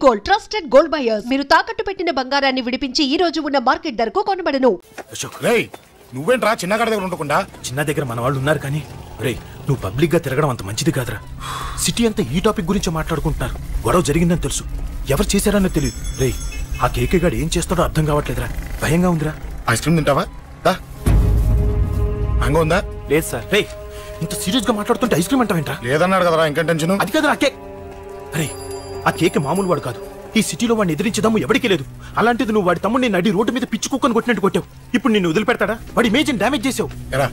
Gold, trusted gold buyers. మీరు తాకట్టు పెట్టిన బంగారాన్ని విడిపించి ఈ రోజు ఉన్న మార్కెట్ ధరకు కొనబడను. నువ్వేంట్రా చిన్నగాడి దగ్గర ఉండకుండా? చిన్న దగ్గర మన వాళ్ళు ఉన్నారు కానీ రే, నువ్వు పబ్లిక్ గా తిరగడం అంత మంచిది కాదురా. సిటీ అంతా ఈ టాపిక్ గురించి మాట్లాడుకుంటున్నారు. గొడవ జరిగిందని తెలుసు, ఎవరు చేశారన్నో తెలియదు. రే, ఆ కేకే గాడు ఏం చేస్తాడో అర్థం కావట్లేదురా, భయంగా ఉందిరా. ఐస్ క్రీమ్ తింటావా? మ్యాంగో ఉందా? లేదు సార్. రే, ఇంత సీరియస్ గా మాట్లాడుతుంటే ఐస్ క్రీమ్ అంటావేంట్రా? లేదన్నాడు కదరా, ఇంకా టెన్షన్. అది కాదురా కేక్. అరే, ఆ కేక్ మామూలు వాడు కాదు. ఈ సిటీలో వాడిని ఎదిరించదాము ఎవరికీ లేదు. అలాంటిది నువ్వు వాడి తమ్ముడిని నడి రోడ్డు మీద పిచ్చి కుక్కను కొట్టినట్టు కొట్టావు. ఇప్పుడు నిన్ను వదిలిపెడతాడా? వాడి ఇమేజ్ డ్యామేజ్ చేసావు. ఎరా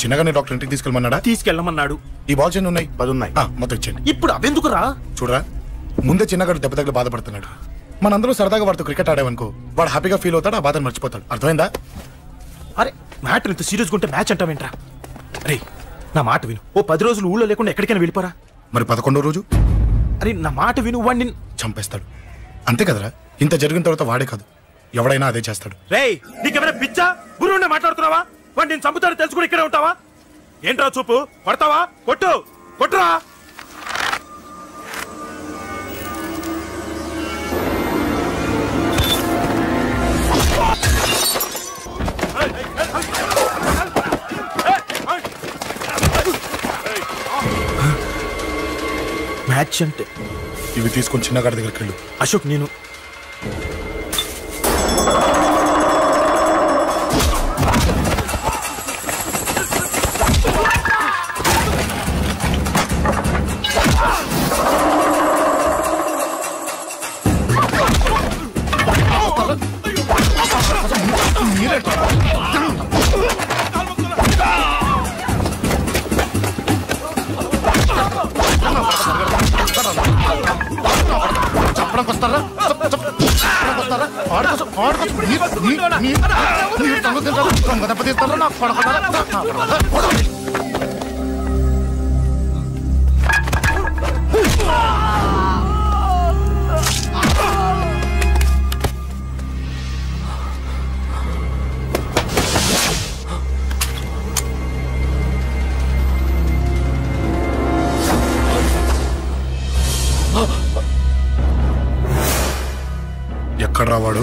చిన్నగానే డాక్టర్ ఇంటికి తీసుకెళ్ళమన్నాడా? తీసుకెళ్ళమన్నాడు. ఈ బాల్స్ ఎన్ని ఉన్నాయి? 10 ఉన్నాయి. మొత్తం ఇచ్చేయండి. ఇప్పుడు అవెందుకురా? చూడరా, ముందే చిన్నగాడు దెబ్బ తగిలి బాధపడుతున్నాడు. మనందరూ సరదాగా వాడితో క్రికెట్ ఆడేవనుకో, వాడు హ్యాపీగా ఫీల్ అవుతాడు, ఆ బాధను మర్చిపోతాడు. అర్థమైందా? అరే, మ్యాటర్ ఇంత సీరియస్గా ఉంటే మ్యాచ్ అంటావేంట్రా? అరే, నా మాట విను. ఓ 10 రోజులు ఊళ్ళో లేకుండా ఎక్కడికైనా వెళ్ళిపోరా. మరి 11వ రోజు? అరే, నా మాట విను. వాడిని చంపేస్తాడు. అంతే కదరా? ఇంత జరిగిన తర్వాత వాడే కాదు, ఎవడైనా అదే చేస్తాడు. రే, నీకెవరైనా పిచ్చా? గురువునే మాట్లాడుతున్నావా? వాడిని నేను చంపుతాను తెలుసు కూడా ఇక్కడే ఉంటావా? ఏంట్రా చూపు? కొడతావా? కొట్టు, కొట్టురా. మ్యాచ్ అంటే ఇవి తీసుకొని చిన్నగాడి దగ్గరికి వెళ్ళు. అశోక్, నేను ఎక్కడ రావాడు?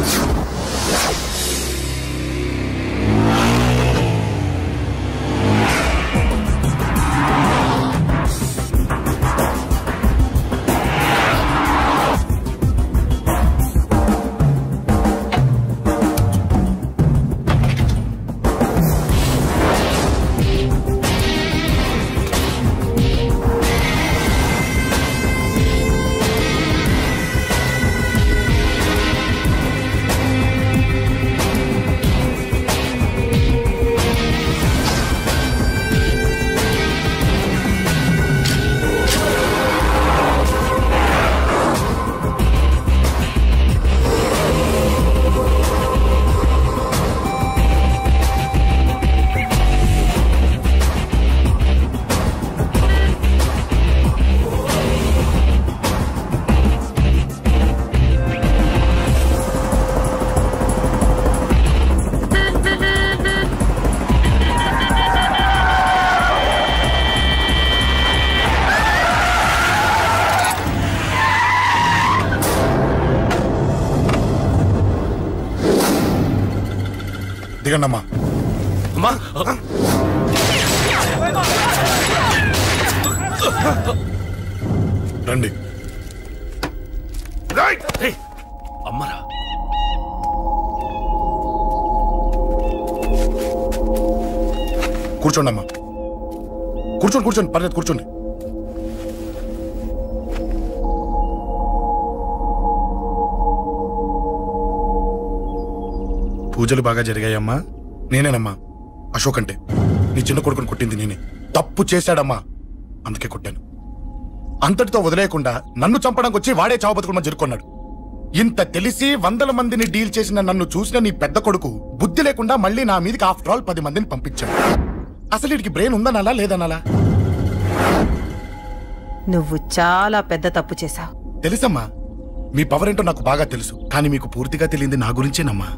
దిగండమ్మా. రండి. అమ్మరా, కూర్చోండి అమ్మా. కూర్చోండి కూర్చోండి, పర్లేదు కూర్చోండి. పూజలు బాగా జరిగాయమ్మా? నేనేనమ్మా అశోక్ అంటే. నీ చిన్న కొడుకుని కొట్టింది నేనే. తప్పు చేశాడమ్మా, అందుకే కొట్టాను. అంతటితో వదిలేయకుండా నన్ను చంపడానికి వచ్చి వాడే చావు బతుకుని జరుపుకున్నాడు. ఇంత తెలిసి 100 మందిని డీల్ చేసిన నన్ను చూసిన నీ పెద్ద కొడుకు బుద్ధి లేకుండా మళ్ళీ నా మీదకి ఆఫ్టర్ ఆల్ 10 మందిని పంపించాడు. అసలు వీడికి బ్రెయిన్ ఉందనాలా లేదనాలా? నువ్వు చాలా పెద్ద తప్పు చేశావు. తెలుసమ్మా, మీ పవర్ ఏంటో నాకు బాగా తెలుసు. కానీ మీకు పూర్తిగా తెలియంది నా గురించేనమ్మా.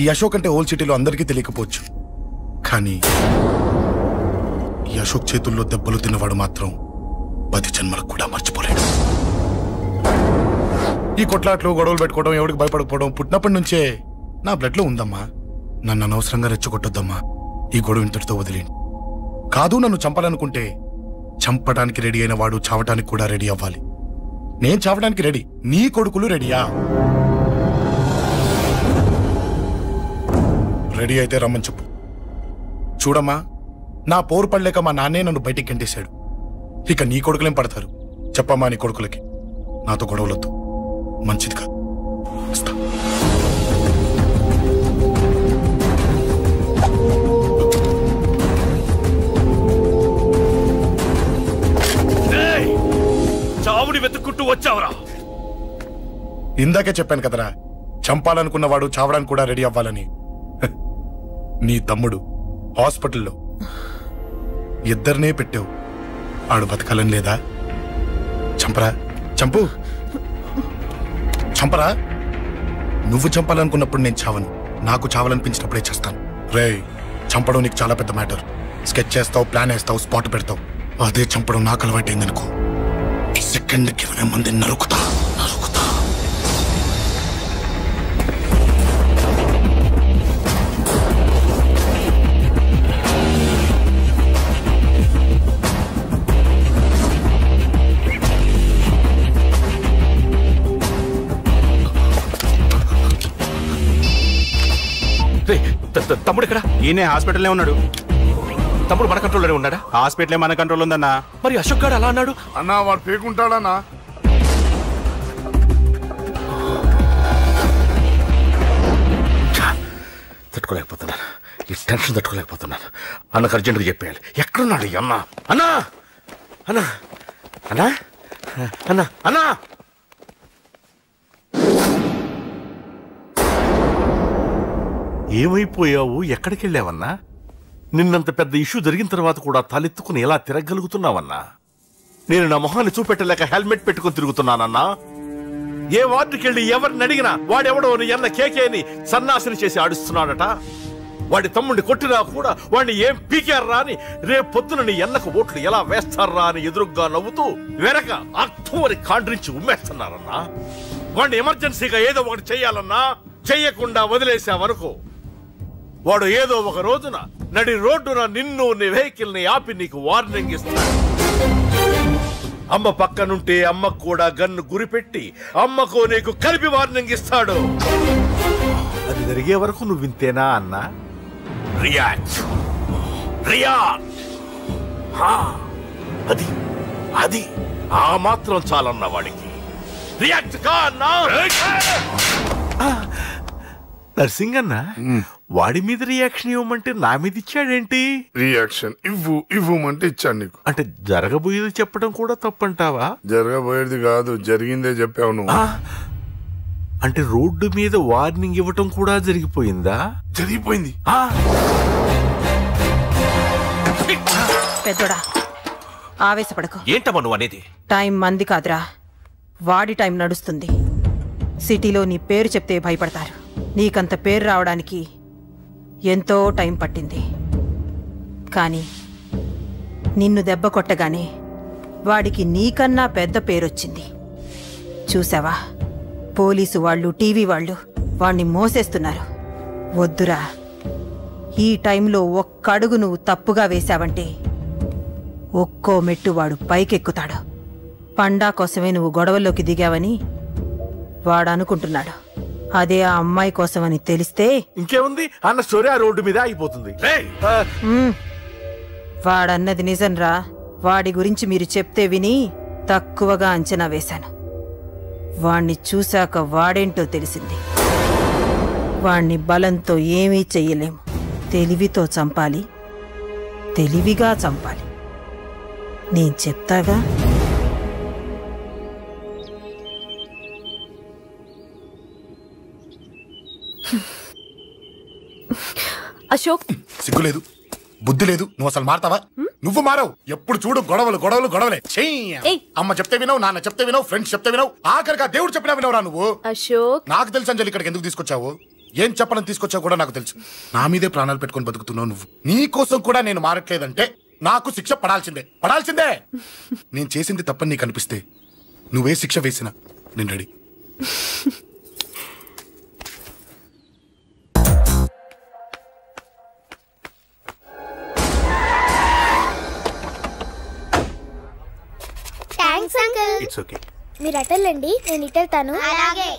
ఈ అశోక్ అంటే ఓల్డ్ సిటీలో అందరికీ తెలియకపోవచ్చు, కానీ ఈ అశోక్ చేతుల్లో దెబ్బలు తిన్నవాడు మాత్రం 10 జన్మలకు కూడా మర్చిపోలేడు. ఈ కొట్లాట్లు గొడవలు పెట్టుకోవడం ఎవరికి భయపడకపోవడం పుట్టినప్పటి నుంచే నా బ్లడ్ లో ఉందమ్మా. నన్ను అనవసరంగా రెచ్చగొట్టొద్దమ్మా. ఈ గొడవ ఇంతటితో వదిలేండి. కాదు, నన్ను చంపాలనుకుంటే చంపడానికి రెడీ అయిన వాడు చావటానికి కూడా రెడీ అవ్వాలి. నేను చావడానికి రెడీ, నీ కొడుకులు రెడీయా? రెడీ అయితే రమ్మని చెప్పు. చూడమ్మా, నా పోరు పడలేక మా నాన్నే నన్ను బయటికి గంటేశాడు. ఇక నీ కొడుకులేం పడతారు? చెప్పమ్మా నీ కొడుకులకి నాతో గొడవలొద్దు, మంచిది కాదు. వస్తా. చావుని వెతుక్కుంటూ వచ్చావురా? ఇందాకే చెప్పాను కదరా, చంపాలనుకున్నవాడు చావడానికి కూడా రెడీ అవ్వాలని. నీ తమ్ముడు హాస్పిటల్లో ఇద్దరినే పెట్టావు, ఆడు బతకాలని లేదా? చంపరా, చంపు, చంపరా. నువ్వు చంపాలనుకున్నప్పుడు నేను చావను, నాకు చావాలనిపించినప్పుడే చేస్తాను. రే, చంపడం నీకు చాలా పెద్ద మ్యాటర్. స్కెచ్ చేస్తావు, ప్లాన్ వేస్తావు, స్పాట్ పెడతావు. అదే చంపడం నాకు అలవాటైందనుకో, సెకండ్కి 20 మందిని నరుకుతా. తమ్ముడు ఇక్కడ? ఈయనే హాస్పిటల్లో ఉన్నాడు. తమ్ముడు మన కంట్రోల్లోనే ఉన్నాడా? హాస్పిటలే మన కంట్రోల్ ఉందన్నా. మరి అశోక్ గారు అలా అన్నాడు? అన్నా వాడు పేకుంటాడన్నా. తట్టుకోలేకపోతున్నాను, ఈ టెన్షన్ తట్టుకోలేకపోతున్నాను. అన్నకు అర్జెంట్గా చెప్పేయాలి. ఎక్కడున్నాడు ఈ అన్న? అన్నా, అన్నా, అన్నా, అన్నా, అన్నా. ఏమైపోయావు? ఎక్కడికి వెళ్ళావన్నా? నిన్నంత పెద్ద ఇష్యూ జరిగిన తర్వాత కూడా తలెత్తుకుని ఎలా తిరగలుగుతున్నావన్నా? నేను నా మొహాన్ని చూపెట్టలేక హెల్మెట్ పెట్టుకుని తిరుగుతున్నానన్నా. ఏ వార్డుకి వెళ్ళి ఎవరిని అడిగినా వాడెవడో నీ అన్న కేకేని సన్నాసిని చేసి ఆడిస్తున్నాడట. వాడి తమ్ముడిని కొట్టినా కూడా వాడిని ఏం పీకారా అని రేపు పొద్దున నీ అన్నకు ఓట్లు ఎలా వేస్తారా అని ఎదురుగ్గా నవ్వుతూ వెనక అక్టోబరి కాండ్రించి ఉమ్మేస్తున్నారన్నా. వాడిని ఎమర్జెన్సీగా ఏదో ఒకటి చెయ్యాలన్నా, చెయ్యకుండా వదిలేసావనుకో, వాడు ఏదో ఒక రోజున నడి రోడ్డున నిన్ను నీ వెహికల్ ని ఆపి నీకు వార్నింగ్ ఇస్తాడు. అమ్మ పక్కనుంటే అమ్మకు కూడా గన్ను గురిపెట్టి అమ్మకు నీకు కలిపి వార్నింగ్ ఇస్తాడు. అది జరిగే వరకు నువ్వు వింతేనా అన్నా? React, react. అది అది ఆ మాత్రం చాలన్న వాడికి. రియాక్ట్ కా అన్నా. నర్సింగ్ అన్న, వాడి మీద రియాక్షన్ ఇవ్వమంటే నా మీద ఇచ్చాడేంటి? రియాక్షన్ ఇవ్వమంటే ఇచ్చాడు నీకు. అంటే జరగబోయేది చెప్పడం కూడా తప్పంటావా? జరగబోయేది కాదు, జరిగిందే చెప్పావు నువ్వు. అంటే రోడ్డు మీద వార్నింగ్ ఇవ్వటం కూడా జరిగిపోయిందా? జరిగిపోయింది. పెద్దోడా, ఆవేశపడకు. ఏంటమ్మా నువ్వు అనేది? టైం మంది కాదురా, వాడి టైం నడుస్తుంది. సిటీలో నీ పేరు చెప్తే భయపడతారు. నీకంత పేరు రావడానికి ఎంతో టైం పట్టింది. కానీ నిన్ను దెబ్బ కొట్టగానే వాడికి నీకన్నా పెద్ద పేరొచ్చింది. చూసావా, పోలీసు వాళ్ళు, టీవీ వాళ్ళు వాణ్ణి మోసేస్తున్నారు. వద్దురా, ఈ టైంలో ఒక్కడుగు నువ్వు తప్పుగా వేశావంటే ఒక్కో మెట్టు వాడు పైకెక్కుతాడు. పండా కోసమే నువ్వు గొడవల్లోకి దిగావని వాడనుకుంటున్నాడు. అదే ఆ అమ్మాయి కోసమని తెలిస్తే ఇంకేముంది, అన్న స్టోరీ ఆ రోడ్డు మీద అయిపోతుంది. వాడన్నది నిజంరా. వాడి గురించి మీరు చెప్తే విని తక్కువగా అంచనా వేశాను. వాణ్ణి చూశాక వాడేంటో తెలిసింది. వాణ్ణి బలంతో ఏమీ చెయ్యలేము. తెలివితో చంపాలి, తెలివిగా చంపాలి. నేను చెప్తాగా. అశోక్, సిగ్గులేదు, బుద్ధి లేదు. నువ్వు అసలు మారతావా? నువ్వు మారవు. ఎప్పుడు చూడు గొడవలు గొడవలు గొడవలే. అమ్మ చెప్తే వినవు, నాన్న చెప్తే వినవు, ఫ్రెండ్స్ చెప్తే వినవు, ఆఖరిగా దేవుడు చెప్పినా వినవురా నువ్వు. అశోక్, నాకు తెలుసు అంజలి ఇక్కడికి ఎందుకు తీసుకొచ్చావు, ఏం చెప్పాలని తీసుకొచ్చావు కూడా నాకు తెలుసు. నా మీదే ప్రాణాలు పెట్టుకొని బతుకుతున్నావు నువ్వు. నీ కోసం కూడా నేను మారట్లేదంటే నాకు శిక్ష పడాల్సిందే, పడాల్సిందే. నేను చేసింది తప్పని నీకు అనిపిస్తే నువ్వే శిక్ష వేసినా నేను ready. Thanks uncle. It's okay. మీరు అటెళ్ళండి, నేను ఇటెళ్తాను. అలాగే.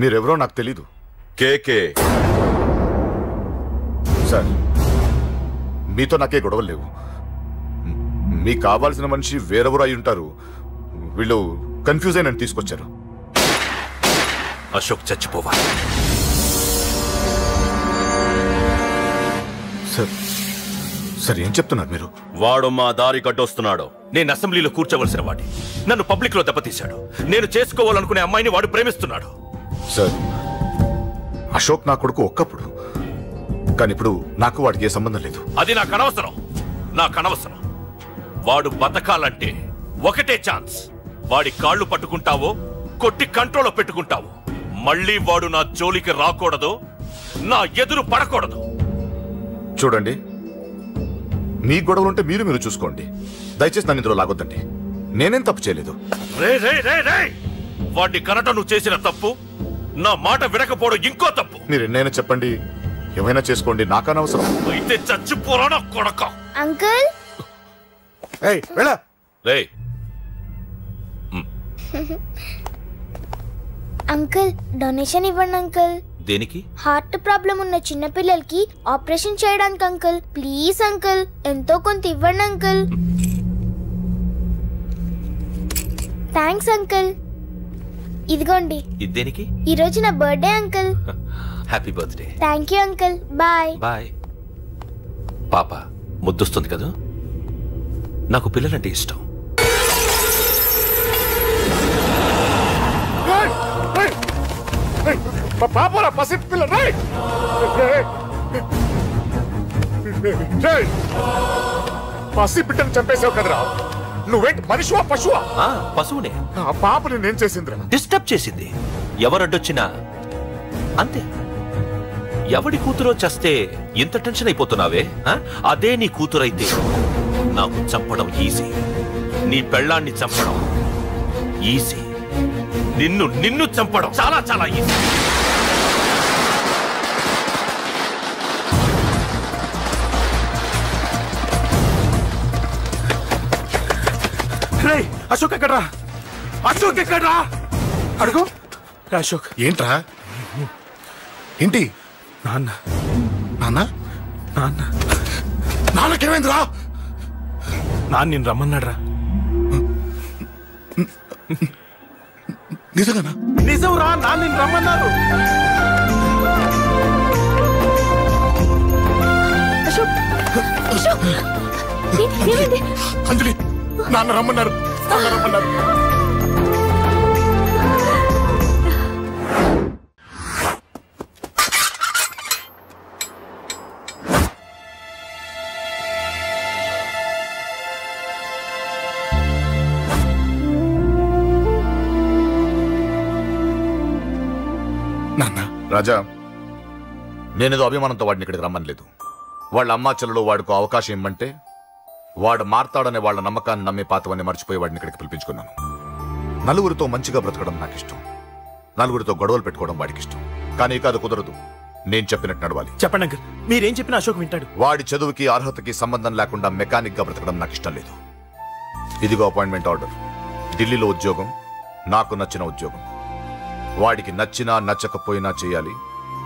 మీరెవరో నాకు తెలీదు. కేకే సార్, మీతో నాకే గొడవలు లేవు. మీకు కావాల్సిన మనిషి వేరెవరో అయి ఉంటారు. వీళ్ళు కన్ఫ్యూజ్ అయి నన్ను తీసుకొచ్చారు. అశోక్ చచ్చిపోవాలి. సార్ సార్ ఏం చెప్తున్నారు మీరు? వాడు మా దారి కట్టొస్తున్నాడు. నేను అసెంబ్లీలో కూర్చోవలసిన వాడి నన్ను పబ్లిక్ లో దెబ్బతీశాడు. నేను చేసుకోవాలనుకునే అమ్మాయిని వాడు ప్రేమిస్తున్నాడు. సార్, అశోక్ నా కొడుకు ఒక్కప్పుడు, కానీ ఇప్పుడు నాకు వాడికి ఏ సంబంధం లేదు. అది నాకు అనవసరం, నాకు అనవసరం. వాడు బతకాలంటే ఒకటే ఛాన్స్. వాడి కాళ్ళు పట్టుకుంటావో కొట్టి కంట్రోల్లో పెట్టుకుంటావో. మళ్ళీ వాడు నా జోలికి రాకూడదు, నా ఎదురు పడకూడదు. చూడండి, మీ గొడవలుంటే మీరు చూసుకోండి. దయచేసి నన్ను ఇందులో లాగొద్దండి. నేనేం తప్పు చేయలేదు. రే రే రే రే వాడిని కనట నువ్వు చేసిన తప్పు, నా మాట వినకపోవడం ఇంకో తప్పు. మీరు ఎన్నైనా చెప్పండి, ఏమైనా చేసుకోండి, నాకనవసరం. అయితే చచ్చిపోరా కొడక. అంకుల్ రే అంకుల్, డొనేషన్ ఇవ్వండి అంకుల్. దేనికి? హార్ట్ ప్రాబ్లం ఉన్న చిన్న పిల్లలకి ఆపరేషన్ చేయడానికి అంకుల్. ప్లీజ్ అంకుల్, ఎంతో కొంత ఇవ్వండి అంకుల్. Thanks uncle. ఇదిగోండి. ఇది దేనికి? ఈ రోజు నా birthday uncle. Happy birthday. Thank you uncle. Bye bye. పాప ముద్దొస్తుంది కదా, నాకు పిల్లలంటే ఇష్టం. పాపరా పసి పిల్ల, పసి బిడ్డను చంపేసావు కదరా. నువ్వేంటి మనిషివా పశువా? పశువునే. ఆ పాపని నేను చేసిందిరా. డిస్టర్బ్ చేసింది. ఎవరడ్డొచ్చినా అంతే. ఎవడి కూతురో చేస్తే ఇంత టెన్షన్ అయిపోతున్నావే? అదే నీ కూతురైతే నాకు చంపడం ఈజీ, నీ పెళ్ళాన్ని చంపడం ఈజీ, నిన్ను చంపడం చాలా చాలా ఈజీ. అశోక్ ఎక్కడ్రా? అశోక్ ఎక్కడ్రా? అడుగు. అశోక్. ఏంట్రా? ఏంటి? నాన్న. నాన్న? నాన్న. నాన్నకేమైందిరా? నాన్న నేను రమ్మన్నాడ్రా. నిజంగానా? నిజం రా, నాన్న నేను రమ్మన్నారు. అంజలి, నాన్న రమ్మన్నారు. నాన్న రమ్మన్నారు. నాన్న. రాజా, నేనేదో అభిమానంతో వాడిని ఇక్కడికి రమ్మనలేదు. వాళ్ళ అమ్మా చెల్లెలు వాడికి అవకాశం ఇమ్మంటే వాడు మారతాడనే వాళ్ళ నమ్మకాన్ని నమ్మి పాతవన్నీ మర్చిపోయి వాడిని ఇక్కడికి పిలిపించుకున్నాను. నలుగురితో మంచిగా బ్రతకడం నాకు ఇష్టం, నలుగురితో గొడవలు పెట్టుకోవడం వాడికి ఇష్టం. కానీ కాదు, కుదరదు. నేను చెప్పినట్టు నడవాలి. చెప్పండి అంకుల్, మీరేం చెప్పినా అశోక్ వింటాడు. వాడి చదువుకి అర్హతకి సంబంధం లేకుండా మెకానిక్ గా బ్రతకడం నాకు ఇష్టం లేదు. ఇదిగో అపాయింట్మెంట్ ఆర్డర్. ఢిల్లీలో ఉద్యోగం, నాకు నచ్చిన ఉద్యోగం. వాడికి నచ్చినా నచ్చకపోయినా చేయాలి,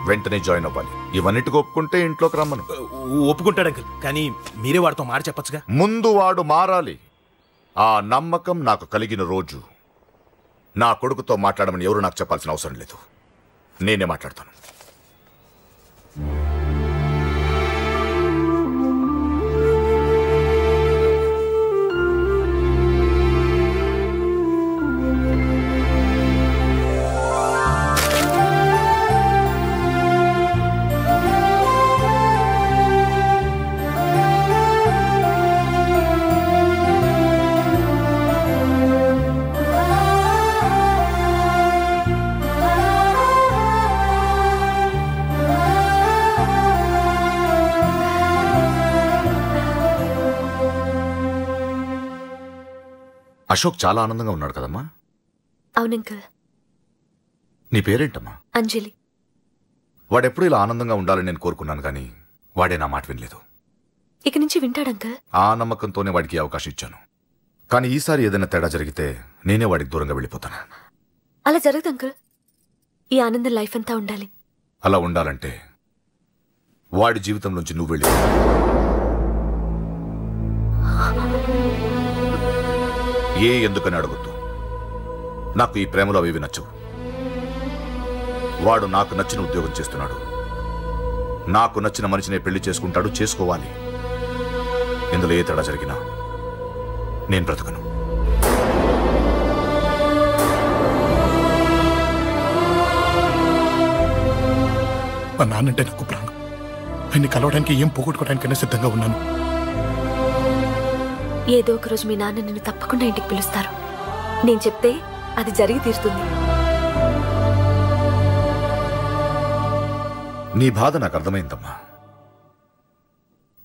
వెంటనే జాయిన్ అవ్వాలి. ఇవన్నిటికి ఒప్పుకుంటే ఇంట్లోకి రమ్మను. ఒప్పుకుంటాడు అంకుల్, కానీ మీరే వాడితో మాట చెప్పచ్చుగా. ముందు వాడు మారాలి. ఆ నమ్మకం నాకు కలిగిన రోజు నా కొడుకుతో మాట్లాడమని ఎవరు నాకు చెప్పాల్సిన అవసరం లేదు. నేనే మాట్లాడతాను. అశోక్ చాలా ఆనందంగా ఉన్నాడు కదమ్మా? అవునంకల్. నీ పేరేంటమ్మా? అంజలి. వాడెప్పుడు ఇలా ఆనందంగా ఉండాలని నేను కోరుకున్నాను, కానీ వాడే నా మాట వినలేదు. ఇక నుంచి వింటాడంకల్. ఆ నమ్మకంతోనే వాడికి అవకాశం ఇచ్చాను. కానీ ఈసారి ఏదైనా తేడా జరిగితే నేనే వాడికి దూరంగా వెళ్ళిపోతాను. అలా జరగదు అంకల్. ఈ ఆనందం లైఫ్ అంతా ఉండాలి. అలా ఉండాలంటే వాడి జీవితంలోంచి నువ్వు వెళ్ళి ఎందుకని అడగొద్దు. నాకు ఈ ప్రేమలో అవి నచ్చవు. వాడు నాకు నచ్చిన ఉద్యోగం చేస్తున్నాడు. నాకు నచ్చిన మనిషినే పెళ్లి చేసుకుంటాడు, చేసుకోవాలి. ఇందులో ఏ తేడా జరిగినా నేను బ్రతకను. మా నాన్నంటే నాకు ప్రాణం. ఆయన్ని కలవడానికి ఏం పోగొట్టుకోవడానికైనా సిద్ధంగా ఉన్నాను. ఏదో ఒక రోజు మీ నాన్న నిన్ను తప్పకుండా ఇంటికి పిలుస్తారు. నేను చెప్తే అది జరిగి తీరుతుంది. నీ బాధ నాకు అర్థమైందమ్మా.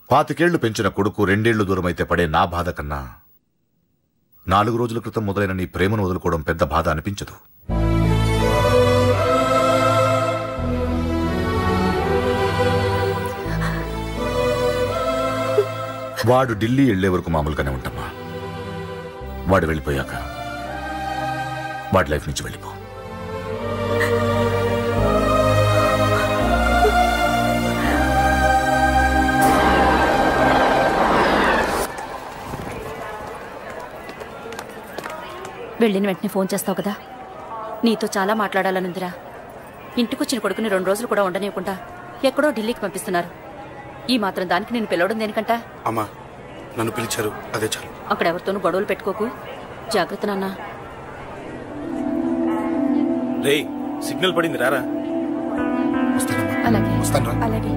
25 ఏళ్లు పెంచిన కొడుకు 2 ఏళ్లు దూరమైతే పడే నా బాధ కన్నా 4 రోజుల క్రితం మొదలైన నీ ప్రేమను వదులుకోవడం పెద్ద బాధ అనిపించదు. వాడు ఢిల్లీ వెళ్లే వరకు మామూలుగానే ఉంటామా. వాడు వెళ్ళిపోయాక వాడి లైఫ్ నుంచి వెళ్ళిపో. వెళ్ళిన వెంటనే ఫోన్ చేస్తావు కదా. నీతో చాలా మాట్లాడాలనుందిరా. ఇంటికొచ్చిన కొడుకుని 2 రోజులు కూడా ఉండనివ్వకుండా ఎక్కడో ఢిల్లీకి పంపిస్తున్నారు. ఈ మాత్రం దానికి నేను పిలవడం దేనికంట? అమ్మా, నన్ను పిలిచారు, అదే చాలు. అక్కడెవరితోనూ గొడవలు పెట్టుకోకు. జాగ్రత్త నాన్న. రే, సిగ్నల్ పడింది, రారా. అలాగే వస్తాను. అలాగే.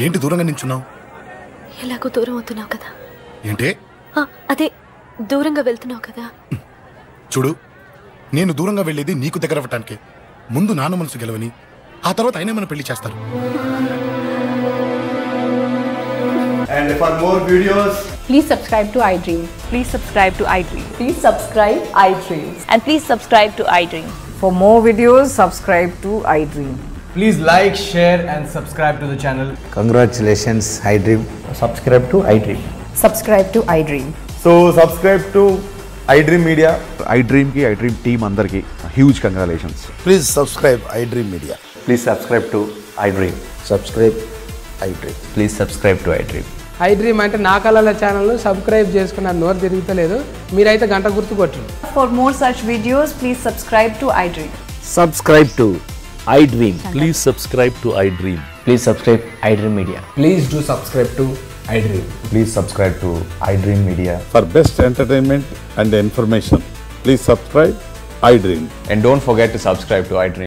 ఏంటి దూరంగా నించున్నావు? ఎలాగో దూరం అవుతున్నావు కదా. ఏంటి? అదే దూరంగా వెళ్తున్నావు కదా. చూడు, నేను దూరంగా వెళ్ళేది నీకు దగ్గర అవ్వటానికి. ముందు నాన్న మనసు గెలవని, ఆ తర్వాత అయినా మన పెళ్లి చేస్తారు. And for more videos, please subscribe to iDream. Please subscribe to iDream. Please subscribe iDream. And please subscribe to iDream. For more videos, subscribe to iDream. please like, share and subscribe to the channel. Congratulations, iDream. Subscribe to iDream. Subscribe to iDream. So subscribe to iDream Media. iDream ki iDream team andarki huge congratulations. Please subscribe iDream Media. Please subscribe to iDream. Subscribe iDream. Please subscribe to iDream. iDream అంటే నా కళల channel subscribe చేసుకున్న నోరు తిరుగుతలేదు. మీరైతే గంట గుర్తు కొట్టండి. For more such videos, please subscribe to iDream. Subscribe to iDream. Please subscribe to iDream. Please subscribe iDream Media. Please do subscribe to iDream. Please subscribe to iDream Media. For best entertainment and information, please subscribe iDream. And don't forget to subscribe to iDream.